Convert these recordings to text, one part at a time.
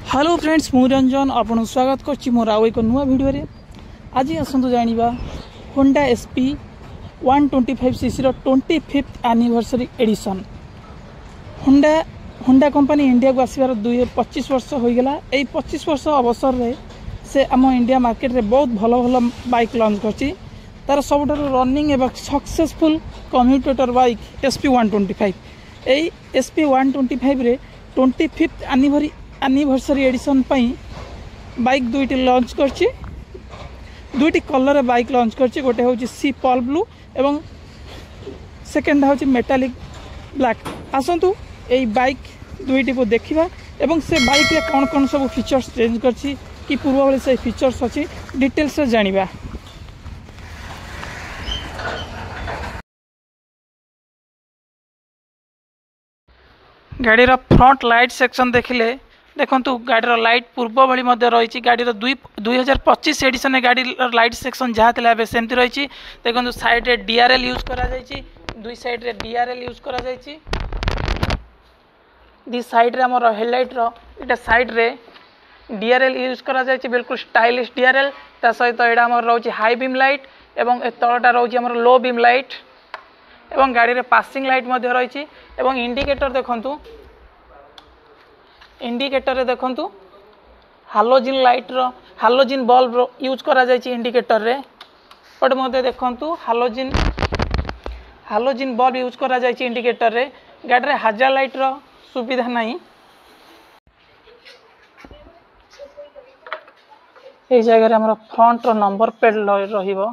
Hello friends मु रंजन आपन स्वागत करछि मोर आउ एक नुआ वीडियो रे। आज आसंतु जानिबा होंडा एसपी 125cc रो 25th anniversary addition. Honda company India को आसबार 25 वर्ष हो गला। ए 25 वर्ष अवसर रे से आम इंडिया मार्केट रे बहुत भलो भलो बाइक लॉन्च करछि। तार सबुठार रनिंग एवं सक्सेसफुल कम्यूटेटर बाइक एसपी 125। ए एसपी 125 रे 25th एनिवर्सरी एडिशन पई बाइक दुईटी लॉन्च करछि। दुईटी कलर रे बाइक लॉन्च करछि। गोटे होछि सी पॉल ब्लू एवं सेकंड होछि मेटालिक ब्लैक। आसंतु एई बाइक दुईटी को देखिबा एवं से बाइक रे कोन कोन सब फीचर्स चेंज करछि कि पूर्व वाले से फीचर्स अछि डिटेल्स से जानिबा। गाड़ीर फ्रंट लाइट सेक्शन देखिले देखंतु गाड़ीर लाइट पूर्व भली मध्य रही। गाड़ीर 2025 एडिशन गाड़ी लाइट सेक्शन जहाँ था सेमती रही। देखो साइड रे डीआरएल यूज करा जायछि। दुई साइड रे डीआरएल यूज करा जायछि। दी साइड रे हमर हेडलाइट रो इटा साइड रे डीआरएल यूज करा जायछि। बिल्कुल स्टाइलिश डीआरएल। ता सहित एडा हमर रहउछि हाई बीम लाइट एवं ए तळटा रहउछि हमर लो बीम लाइट एवं गाड़ी रे पासिंग लाइट मध्य रही। एवं इंडिकेटर देखंतु इंडिकेटर रे देखंतु हालोजिन लाइट रो हालोजिन बल्ब रो यूज करा जायछि इंडिकेटर रे। पट मते देखंतु हालोजिन बल्ब यूज करा जायछि इंडिकेटर रे। गाड़ी रे हाजा लाइट रो सुविधा नाही। ए जगह रे हमर फ्रंट रो नंबर प्लेट रहिबो।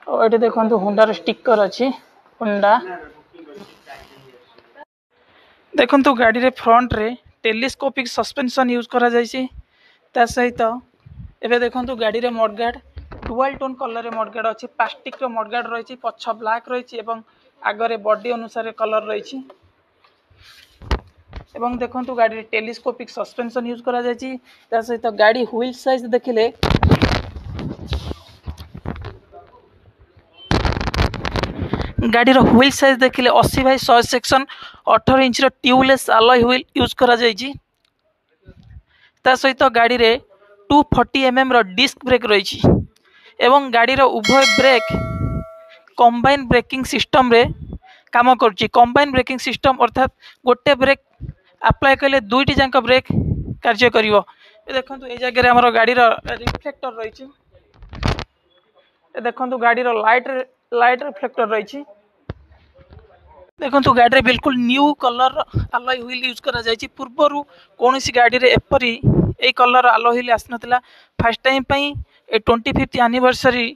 और एठी देखंतु होंडा रो स्टिकर अछि होंडा। देखंतु गाड़ी रे फ्रंट रे टेलीस्कोपिक सस्पेंशन यूज करा जायछि। ता सहित एबे देखंतु गाड़ी रे मडगार्ड डुअल टोन कलर रे मडगार्ड अछि। प्लास्टिक रो मडगार्ड रहिछि। पछ ब्लैक रहिछि एवं आगे रे बॉडी अनुसार कलर रहिछि। एवं देखंतु गाड़ी रे टेलीस्कोपिक सस्पेंशन यूज करा जायछि। ता सहित गाड़ी व्हील साइज देखिले गाड़ी रो व्हील साइज देखिले 80/100 सेक्शन 18 इंच रो ट्यूबलेस अलॉय व्हील यूज करा जायछि। ता सहित गाड़ी रे 240 mm रो डिस्क ब्रेक रहिछि। एवं गाड़ी रो उभय ब्रेक कंबाइन ब्रेकिंग सिस्टम रे काम करछि। कंबाइन ब्रेकिंग सिस्टम अर्थात गोटे ब्रेक अप्लाई कले दुईटी जांक ब्रेक कार्य करिवो। ए देखंतु ए जगह रे हमर गाड़ी रो रिफ्लेक्टर रहिछि। ए देखंतु गाड़ी रो लाइट रिफ्लेक्टर रहिछि। देखंतु गाड़ी रे बिल्कुल new colour alloy wheel use करा जायछि। पूर्वरु कोनोसी गाड़ी रे एपरी ए कलर अलॉय व्हील आसनतला। फर्स्ट टाइम पई ए 25th anniversary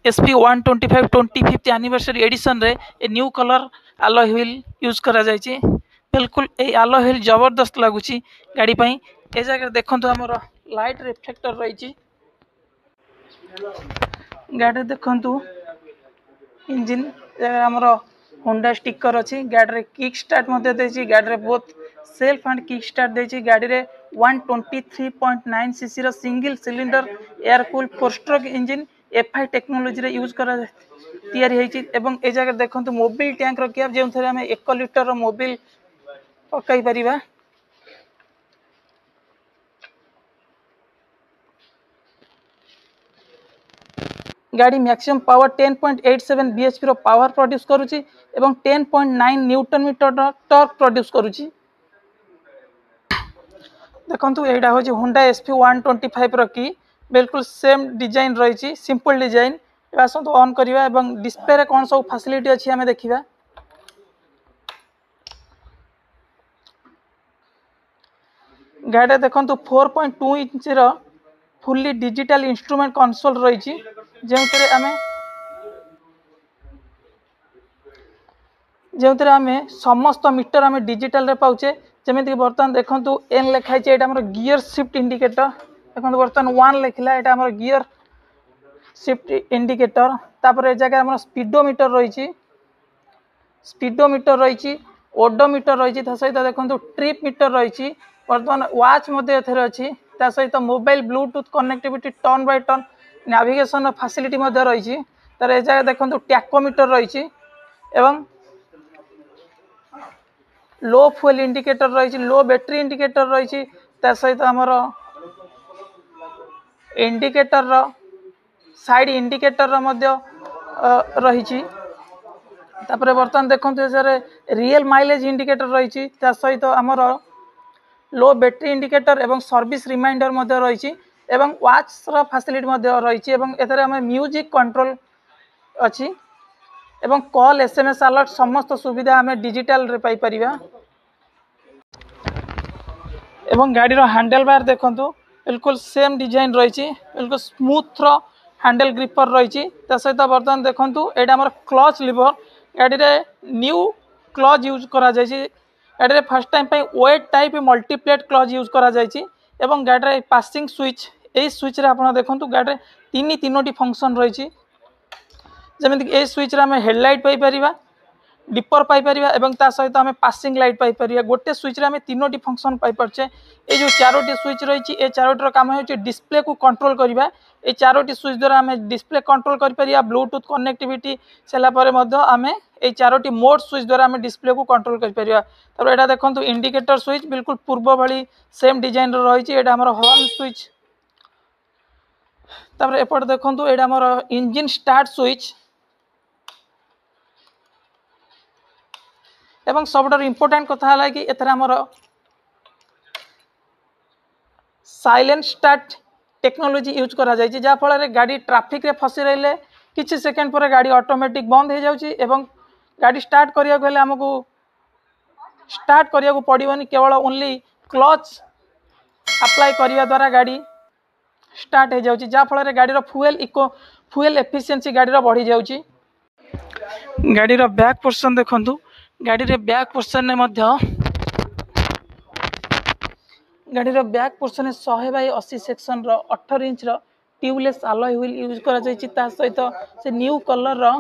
SP 125 25th anniversary edition रे ए new colour alloy wheel use करा जायछि। बिल्कुल ए अलॉय व्हील जबरदस्त लागुछि गाड़ी पई। ए जगह देखंतु हमर लाइट रिफ्लेक्टर रहिछि। गाड़ी देखंतु इंजन हमर होंडा स्टिकर अछि। गाड़ी रे किक स्टार्ट मते देछि। गाड़ी रे both self and kick start देछि। गाड़ी रे 123.9 सीसी रो single cylinder air cool 4 stroke engine FI technology रे यूज करा तैयारी हेछि। एवं ए जगह देखंतु मोबिल टैंक रो कैप जेउ थरे हमें 1 लीटर रो मोबिल पकाई परिबा। गाड़ी मैक्सिमम पावर 10.87 bhp रो पावर प्रोड्यूस करूची एवं 10.9 न्यूटन मीटर रो टॉर्क प्रोड्यूस करूची। देखंतु एडा होची होंडा एसपी 125 रो की बिल्कुल सेम डिजाइन रहिची। Simple design. आसंतु ऑन करिवा एवं डिस्प्ले रे कोन सब फैसिलिटी अछि हमें देखिबा। गाड़ी देखंतु 4.2 इंच रो फुल्ली डिजिटल इंस्ट्रूमेंट कंसोल रहिची। जेउतरे हमें समस्त मीटर हमें डिजिटल रे पाउचे। जेमिति बर्तन देखंतु एन लिखाई छै। एटा हमर गियर शिफ्ट इंडिकेटर। देखंतु बर्तन 1 लिखला एटा हमर गियर शिफ्ट इंडिकेटर। तापर ए जगह हमर स्पीडोमीटर रहिची। स्पीडोमीटर रहिची ओडोमीटर रहिची। ता सहित देखंतु ट्रिप मीटर रहिची। बर्तन वॉच मध्ये एथरे अछि। ता सहित mobile Bluetooth connectivity turn by turn navigation facility मध्ये रहिची। तार ए जगह देखंतु टैकोमीटर रहिची एवं लो फ्यूल इंडिकेटर रही, लो बैटरी इंडिकेटर रही, सहित आमर इंडिकेटर साइड इंडिकेटर रही। तापर बर्तमान देखो रियल माइलेज इंडिकेटर रही, सहित आमर लो बैटरी इंडिकेटर एवं सर्विस रिमाइंडर रही एवं वाच रो फैसिलिटी रही एथरे हमें म्यूजिक कंट्रोल अच्छी एवं कॉल एसएमएस अलर्ट समस्त सुविधा हमें डिजिटल रे पाई परिबा। एवं गाड़ी रो हैंडल बार देखंतु बिल्कुल सेम डिजाइन रही, बिल्कुल स्मूथ रो हैंडल ग्रिपर रही। सहित बर्तमान देखंतु एटा हमर क्लच लिवर, गाड़ी रे न्यू क्लच यूज करा जायछि। गाड़ी रे फर्स्ट टाइम पे wet type multiplate clutch use करा जायछि एवं गाड़ी रे पासिंग स्विच, एई स्विच रे आपण देखंतु गाड़ी रे तीनोटी फंक्शन रही, जमिति ए स्विच रे हमें हेडलाइट पाई परिबा, डिपर पाई परिबा एवं ता सहित हमें पासिंग लाइट पाई परिबा। गोटे स्विच रे हमें तीनोटी फंक्शन पाई परछे। ए जो चारोटी स्विच रही, ए चारोटी रो काम होछि डिस्प्ले को कंट्रोल करबा। ए चारोटी स्विच द्वारा हमें डिस्प्ले कंट्रोल कर परिबा, ब्लूटूथ कनेक्टिविटी सेला परे मध्य हमें ए चारोटी मोड स्विच द्वारा हमें डिस्प्ले को कंट्रोल कर परिबा। तब एटा देखंतु इंडिकेटर स्विच बिल्कुल पूर्व भली सेम डिजाइन रो रही। एटा हमर हॉर्न स्विच। तब एपट देखंतु एटा हमर इंजन स्टार्ट स्विच एवं सबटर इंपोर्टेंट कथा है कि एथरा हमर साइलेंट स्टार्ट टेक्नोलॉजी यूज करा जाय छी, जा फल रे गाड़ी ट्रैफिक रे फसी रहले किछि सेकंड पर गाड़ी ऑटोमेटिक बंद हो जाउची एवं गाड़ी स्टार्ट करिया को हेले हमकु स्टार्ट करिया को पड़िबनी, केवल ओनली क्लच अप्लाई करिया द्वारा गाड़ी स्टार्ट हो जाउची, जा फल रे गाड़ी रो फ्यूल एफिशिएंसी गाड़ी रो बढ़ी जाउची। गाड़ी रो बैक पोर्शन देखंतु, गाड़ी रे बैक पोर्शन ने मध्य गाड़ी रो बैक पोर्शन 100/80 सेक्शन रो 18 इंच रो ट्यूबलेस अलॉय व्हील यूज करा जायछि। ता सहित से न्यू कलर रो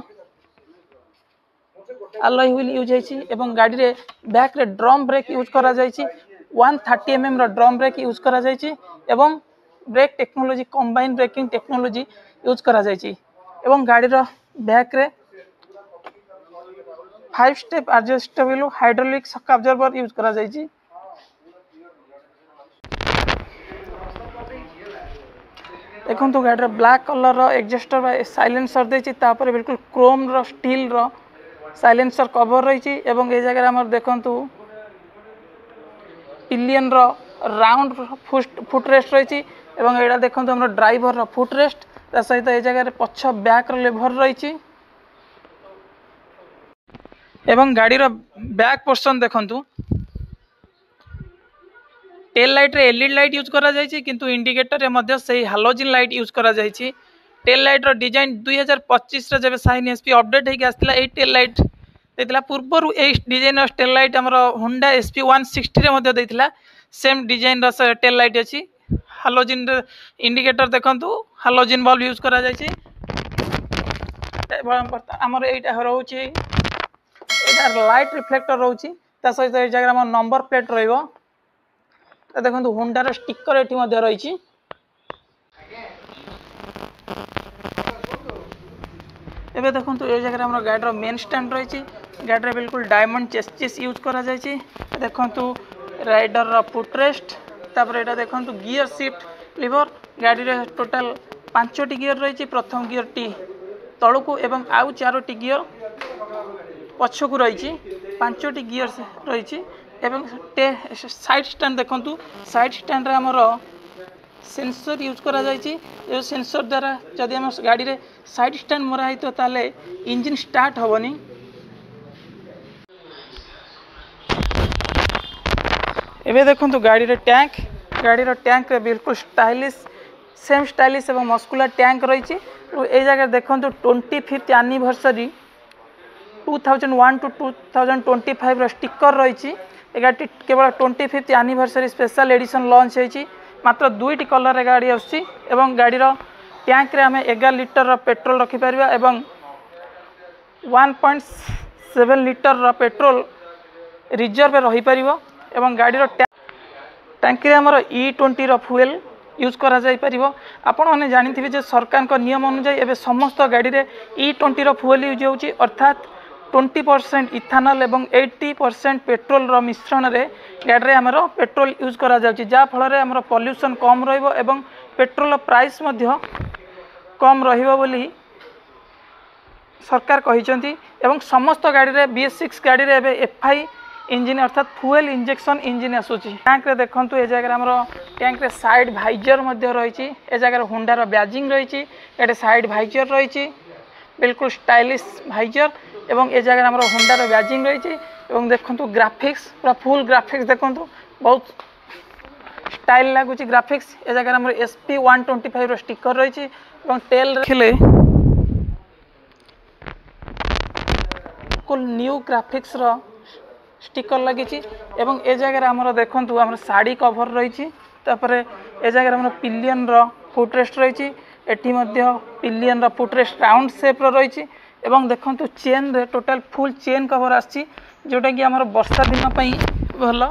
अलॉय व्हील यूज होइछि एवं गाड़ी रे बैक रे ड्रम ब्रेक यूज करा जायछि। 130 mm रो ड्रम ब्रेक यूज करा जायछि एवं brake technology combine braking technology use करा जायछि एवं गाड़ी रो बैक रे 5 step adjustable hydraulic shock absorber use करा जायछि। देखो तो गाड़ी ब्लैक कलर रो एग्जॉस्टर बा साइलेंसर देछि, तापर बिल्कुल क्रोम रो स्टील रो साइलेंसर कवर रही एवं ए जगह हमर देखंतु पिलियन रो राउंड फुट रेस्ट रही एवं एडा देखंतु हमर ड्राइवर रो फुट रेस्ट, ता सहित ए जगह रे पछ बैक रो लेवर रही एवं गाड़ी रो बैक पोर्शन देखंतु टेल लाइट रे एलईडी लाइट यूज करा जायछि, किंतु इंडिकेटर रे मध्य सही हालोजन लाइट यूज करा जायछि। टेल लाइट रो डिजाइन 2025 रे जबे साइन एसपी अपडेट हे के आस्तिला ए टेल लाइट देतिला, पूर्वरु ए डिजाइन रो टेल लाइट हमर होंडा एसपी 160 रे मध्य देतिला। सेम डिजाइन रो टेल लाइट अछि। हालोजन इंडिकेटर देखंतु हालोजन बल्ब यूज करा जायछि। हमर एटा रहउछि, एटा लाइट रिफ्लेक्टर रहउछि, ता सहित ए जगह हमर नंबर प्लेट रहइबो। देखो होंडा रो स्टिकर एठी मध्य रही। एबे देखो ए जगह हमर गाड़ी रो मेन स्टैंड रही। गाड़ी रे बिल्कुल डायमंड चेसिस यूज करा जायछि। देखो राइडर रो फुट रेस्ट, तापर एटा देखो गियर शिफ्ट लीवर। गाड़ी रे टोटल 5टी गियर रही। प्रथम गियर टी तळुकु एवं आउ 4टी गियर पछकु रही। 5टी गियर रही एवं साइड स्टैंड देखंतु, साइड स्टैंड रे हमर सेंसर यूज करा जायछि। ए सेंसर द्वारा जदि हम गाड़ी रे साइड स्टैंड मरा हितो ताले इंजन स्टार्ट होबनी। एबे देखंतु गाड़ी रे टैंक रे बिल्कुल स्टाइलिश सेम स्टाइलिश एवं मस्कुलर टैंक रही। ए जगह देखंतु 25th anniversary 2001 to 2025 row sticker रही। गाड़ी केवल 25th anniversary special edition launch होइछि। मात्र 2टी कलर रे गाड़ी आछि एवं गाड़ी रो टैंक रे हमें 11 लीटर रो पेट्रोल रखि परबा एवं 1.7 लीटर रो पेट्रोल रिजर्व रही परिबो एवं गाड़ी रो टैंक रे हमर E20 रो फ्यूल यूज करा जाय परिबो। आपण माने जानिथिबे जे सरकार को नियम अनुसार एबे समस्त गाड़ी रे E20 रो फ्यूल यूज होउछि, अर्थात 20% इथानल एवं 80% पेट्रोल रो मिश्रण रे गाड़ी रे हमरो पेट्रोल यूज करा जाउची जा फल रे हमरो पोल्यूशन कम रहइबो एवं पेट्रोल प्राइस मध्य कम रहिबो बोली सरकार कहिसंती एवं समस्त गाड़ी रे BS6 गाड़ी रे एबे FI इंजिन अर्थात फ्यूएल इंजेक्शन इंजिन आसुची। टैंक रे देखंतु ए जगह हमरो टैंक रे साइड वाइजर मध्य रहिची ए जगह होंडा रो बैजिंग रहिची एटे साइड वाइजर रहिची बिल्कुल स्टाइलिश वाइजर एवं ए जगह हमरो होंडा रो बैजिंग रहिची एवं देखंतु ग्राफिक्स पूरा फुल ग्राफिक्स देखंतु बहुत स्टाइल लागुची ग्राफिक्स ए जगह हमरो SP 125 रो स्टिकर रहिची एवं टेल रखले कुल न्यू ग्राफिक्स रो स्टिकर लगी एवं ए जगह हमरो देखंतु हमरो साड़ी कवर रही तापर ए जगह हमरो पिलियन रो फुटरेस्ट रही एठी मध्य पिलियन रो फुटरेस्ट राउंड शेप रो रही एवं देखंतु चेन रे टोटल फुल चेन कवर आछि जोटा कि हमरो वर्षा दिन पई भलो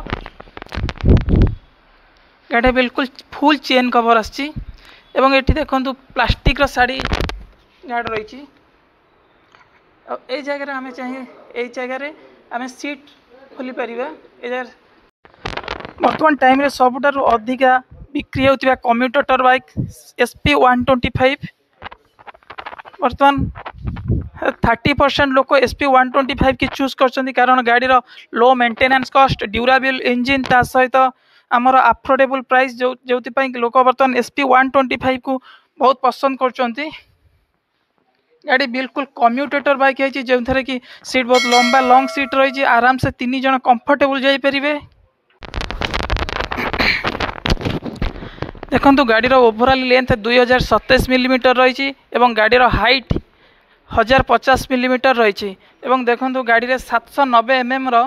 गाड़ी बिल्कुल फुल चेन कवर आछि एवं एठी देखंतु प्लास्टिक रो साड़ी गाड़ी रही ए जगह हमें चाहिए ए जगह आम सीट खोली पारिबा बर्तमान टाइम रे सबुठारु अधिका बिक्री होतिबा कम्यूटेटर बाइक SP 125 बर्तमान 30% लोक SP 125 की चूज करछन्ती कारण गाड़ी रो low maintenance cost durable engine ता सहित हमर अफोर्डेबल प्राइस जोति पई लोक बर्तमान SP 125 को बहुत पसंद करछन्ती। गाड़ी बिल्कुल कम्यूटेटर बाइक है जो थे कि सीट बहुत लंबा लॉन्ग सीट रही आराम से 3 जन कंफर्टेबल जाई परिबे। देखंतु गाड़ी रो ओवरऑल लेंथ 2027 मिलीमीटर रही एवं गाड़ी रो हाइट 1050 मिलीमीटर रही एवं देखंतु गाड़ी रे 790 mm रो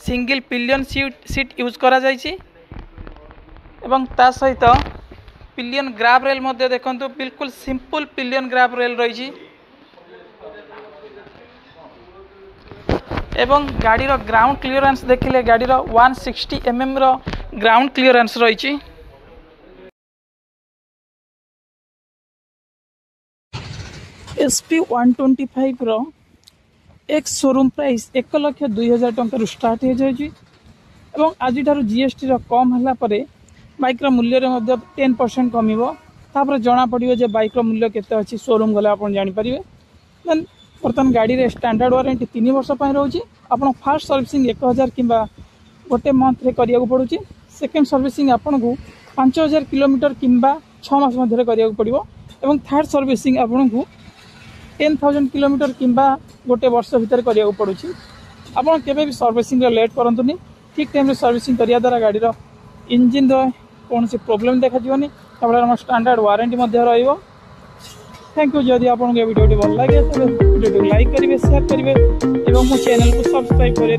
सिंगल पिलियन सीट यूज करा जायछि एवं ता सहित पिलियन ग्राब रेल मध्ये देखंतु बिल्कुल सिंपल पिलियन ग्राब रेल रही एवं गाड़ी रो ग्राउंड क्लियरेंस देखिले गाड़ी रो 160 mm रो ग्राउंड क्लियरेंस रही SP 125 रो एक शोरूम प्राइस 1,02,000 टंका स्टार्ट हो जाए एवं आज GST रो कम हला परे बाइक रो मूल्य रे मध्ये 10% कमिवो तापर जना पड़िबो जे बाइक रो मूल्य केते अछि शोरूम गले आपण जानि परिबे। देन बर्तमान गाड़ी रे स्टैंडर्ड वारंटी 3 वर्ष पय रहउची आपण फर्स्ट सर्विसिंग 1000 किंबा गोटे मंथ रे करिया को पड़ुची सेकंड सर्विसिंग आपण को 5000 किलोमीटर किंबा 6 मास मध्ये रे करिया को पड़िबो एवं थर्ड सर्विसिंग आपण को 10,000 किलोमीटर किंबा गोटे वर्ष भीतर करिया को पड़ुची। आपण केबे भी सर्विसिंग रे लेट करंतुनी ठीक टाइम रे सर्विसिंग करिया द्वारा गाड़ी रो इंजन रो कौन सी प्रॉब्लम देखा जीवनी तापर हम स्टैंडर्ड वारंटी मध्ये रहइबो। थैंक यू जदि आपन के वीडियो भल लागे तबे वीडियो को लाइक करिवे शेयर करिवे एवं मो चैनल को सब्सक्राइब करिवे।